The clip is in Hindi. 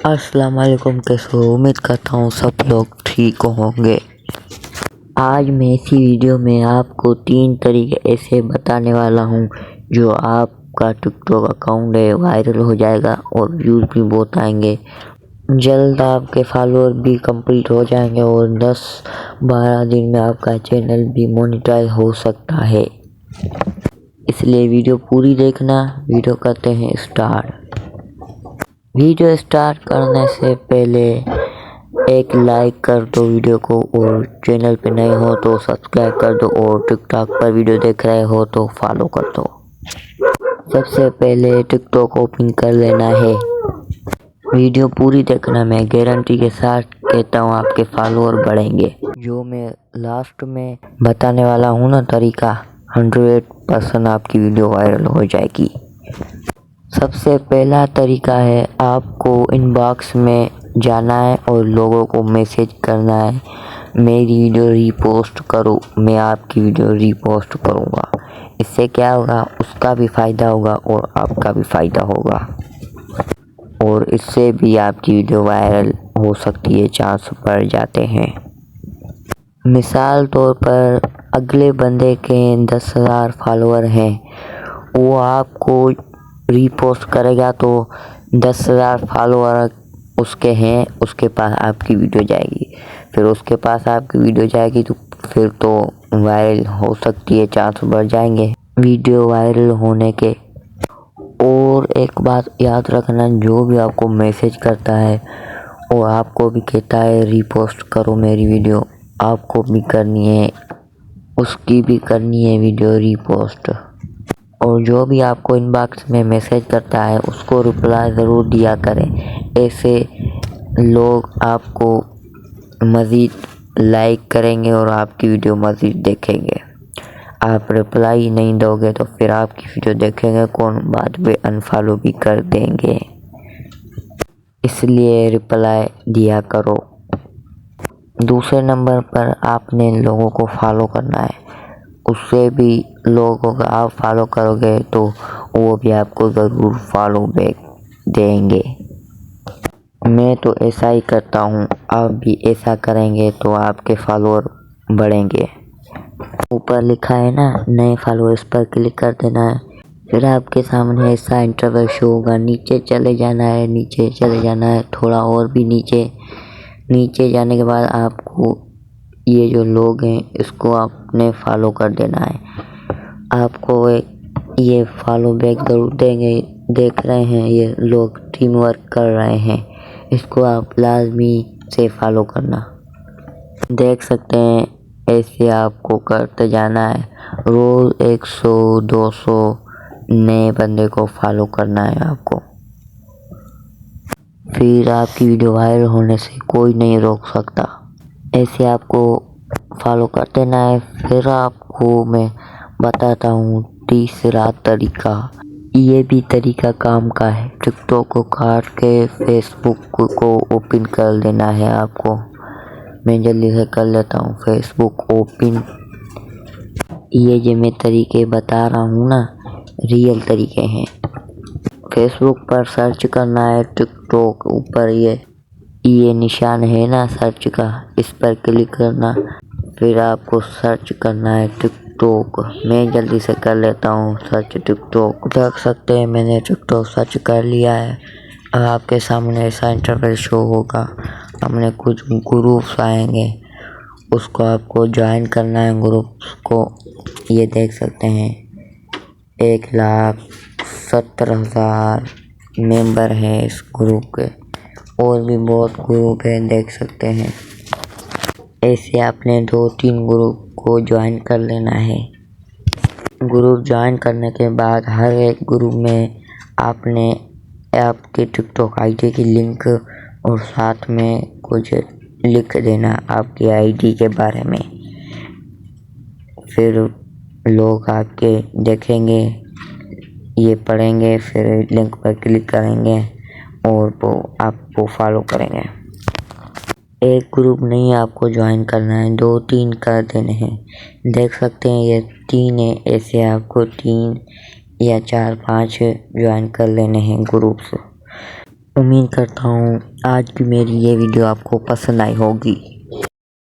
अस्सलाम वालेकुम। कैसे हो? उम्मीद करता हूँ सब लोग ठीक होंगे। आज मैं इसी वीडियो में आपको 3 तरीके ऐसे बताने वाला हूँ जो आपका टिकटॉक अकाउंट है वायरल हो जाएगा और व्यूज़ भी बहुत आएंगे। जल्द आपके फॉलोअर भी कंप्लीट हो जाएंगे और 10-12 दिन में आपका चैनल भी मोनेटाइज हो सकता है। इसलिए वीडियो पूरी देखना। वीडियो करते हैं स्टार्ट। वीडियो स्टार्ट करने से पहले एक लाइक कर दो वीडियो को, और चैनल पे नए हो तो सब्सक्राइब कर दो, और टिकटॉक पर वीडियो देख रहे हो तो फॉलो कर दो। सबसे पहले टिकटॉक ओपन कर लेना है। वीडियो पूरी देखना। मैं गारंटी के साथ कहता हूँ आपके फॉलोअर बढ़ेंगे। जो मैं लास्ट में बताने वाला हूँ ना तरीका, 100% आपकी वीडियो वायरल हो जाएगी। सबसे पहला तरीका है, आपको इनबॉक्स में जाना है और लोगों को मैसेज करना है, मेरी वीडियो रीपोस्ट करो। मैं आपकी वीडियो रीपोस्ट करूँगा। इससे क्या होगा, उसका भी फ़ायदा होगा और आपका भी फ़ायदा होगा, और इससे भी आपकी वीडियो वायरल हो सकती है, चांस बढ़ जाते हैं। मिसाल तौर पर अगले बंदे के 10,000 फॉलोअर हैं, वो आपको रीपोस्ट करेगा तो 10,000 फॉलोअर उसके हैं, उसके पास आपकी वीडियो जाएगी। फिर उसके पास आपकी वीडियो जाएगी तो फिर तो वायरल हो सकती है, चांस बढ़ जाएंगे वीडियो वायरल होने के। और एक बात याद रखना, जो भी आपको मैसेज करता है वो आपको भी कहता है रीपोस्ट करो मेरी वीडियो, आपको भी करनी है, उसकी भी करनी है वीडियो रीपोस्ट। और जो भी आपको इनबॉक्स में मैसेज करता है उसको रिप्लाई ज़रूर दिया करें। ऐसे लोग आपको मज़ीद लाइक करेंगे और आपकी वीडियो मज़ीद देखेंगे। आप रिप्लाई नहीं दोगे तो फिर आपकी वीडियो देखेंगे कौन, बाद में अनफॉलो भी कर देंगे। इसलिए रिप्लाई दिया करो। दूसरे नंबर पर आपने लोगों को फॉलो करना है। उससे भी लोगों का आप फॉलो करोगे तो वो भी आपको ज़रूर फॉलो बैक देंगे। मैं तो ऐसा ही करता हूँ, आप भी ऐसा करेंगे तो आपके फॉलोअर बढ़ेंगे। ऊपर लिखा है ना नए फॉलोअर्स पर क्लिक कर देना है। फिर आपके सामने ऐसा इंटरव्यू शो होगा, नीचे चले जाना है, नीचे चले जाना है, थोड़ा और भी नीचे जाने के बाद आपको ये जो लोग हैं इसको आपने फॉलो कर देना है। आपको ये फॉलो बैक ज़रूर देंगे। देख रहे हैं ये लोग टीम वर्क कर रहे हैं, इसको आप लाजमी से फॉलो करना। देख सकते हैं ऐसे आपको करते जाना है। रोज़ 100-200 नए बंदे को फॉलो करना है आपको। फिर आपकी वीडियो वायरल होने से कोई नहीं रोक सकता। ऐसे आपको फॉलो कर देना है। फिर आपको मैं बताता हूँ तीसरा तरीका। ये भी तरीका काम का है। टिकटॉक को काट के फेसबुक को ओपन कर देना है आपको। मैं जल्दी से कर लेता हूँ फेसबुक ओपन। ये जो मैं तरीके बता रहा हूँ ना, रियल तरीके हैं। फेसबुक पर सर्च करना है टिकटॉक, ऊपर ये निशान है ना सर्च का, इस पर क्लिक करना। फिर आपको सर्च करना है टिकटॉक। मैं जल्दी से कर लेता हूँ सर्च टिकटॉक। देख सकते हैं मैंने टिकटॉक सर्च कर लिया है। अब आपके सामने ऐसा इंटरफेस शो होगा। हमने कुछ ग्रुप्स आएंगे, उसको आपको ज्वाइन करना है ग्रुप्स को। ये देख सकते हैं 1,70,000 मेंबर हैं इस ग्रुप के, और भी बहुत ग्रुप हैं देख सकते हैं। ऐसे आपने 2-3 ग्रुप को ज्वाइन कर लेना है। ग्रुप ज्वाइन करने के बाद हर एक ग्रुप में आपने आपके टिकटॉक आईडी की लिंक और साथ में कुछ लिख देना आपकी आईडी के बारे में। फिर लोग आपके देखेंगे, ये पढ़ेंगे, फिर लिंक पर क्लिक करेंगे और वो आपको फॉलो करेंगे। एक ग्रुप नहीं आपको ज्वाइन करना है, 2-3 कर देने हैं। देख सकते हैं ये 3 है। ऐसे आपको 3 या 4-5 ज्वाइन कर लेने हैं ग्रुप्स। उम्मीद करता हूँ आज की मेरी ये वीडियो आपको पसंद आई होगी।